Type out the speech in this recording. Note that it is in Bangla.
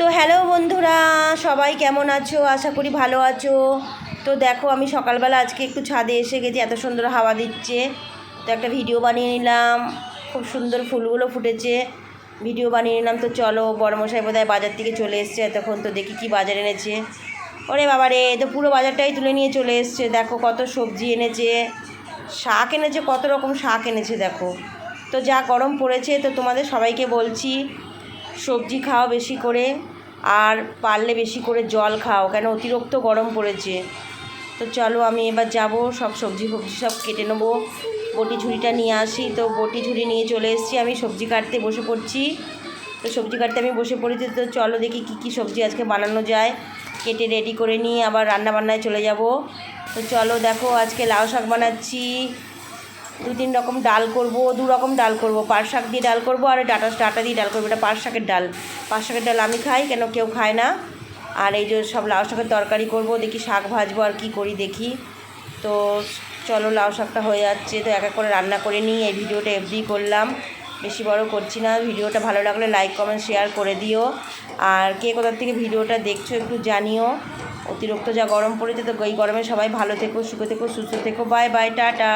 তো হ্যালো বন্ধুরা, সবাই কেমন আছো? আশা করি ভালো আছো। তো দেখো, আমি সকালবেলা আজকে একটু ছাদে এসে গেছি, এত সুন্দর হাওয়া দিচ্ছে। তো একটা ভিডিও বানিয়ে নিলাম, খুব সুন্দর ফুলগুলো ফুটেছে, ভিডিও বানিয়ে নিলাম। তো চলো, বড়মশাই বোধহয় বাজার থেকে চলে এসছে এতক্ষণ। তো দেখি কি বাজার এনেছে। ওরে বাবা রে, তো পুরো বাজারটাই তুলে নিয়ে চলে এসছে। দেখো কত সবজি এনেছে, শাক এনেছে, কত রকম শাক এনেছে দেখো। তো যা গরম পড়েছে, তো তোমাদের সবাইকে বলছি সবজি খাও বেশি করে, আর পারলে বেশি করে জল খাও, কেন অতিরিক্ত গরম পড়েছে। তো চলো, আমি এবার যাব, সব সবজি সব কেটে নেবো। বটি ঝুড়িটা নিয়ে আসি, তো বটি ঝুড়ি নিয়ে চলে এসেছি, আমি সবজি কাটতে বসে পড়ছি। তো সবজি কাটতে আমি বসে পড়েছি। তো চলো দেখি কী কী সবজি আজকে বানানো যায়, কেটে রেডি করে নিয়ে আবার রান্নাবান্নায় চলে যাব। তো চলো দেখো, আজকে লাউ শাক বানাচ্ছি, 2-3 রকম ডাল করব, 2 রকম ডাল করব, পাট শাক দিয়ে ডাল করব আর ডাটা দিয়ে ডাল করবো। এটা পাট শাকের ডাল আমি খাই, কেন কেউ খায় না। আর এই যে সব লাউ শাকের তরকারি করব, দেখি শাক ভাজবো আর কি করি দেখি। তো চলো, লাউ শাকটা হয়ে যাচ্ছে, তো এক এক করে রান্না করে নিই। এই ভিডিওটা এফডি করলাম, বেশি বড় করছি না। ভিডিওটা ভালো লাগলে লাইক কমেন্ট শেয়ার করে দিও। আর কে কোথার থেকে ভিডিওটা দেখছো একটু জানিও। অতিরিক্ত যা গরম পড়েছে, তো এই গরমে সবাই ভালো থেকো, সুখে থেকো, সুস্থ থেকো। Bye bye, tata.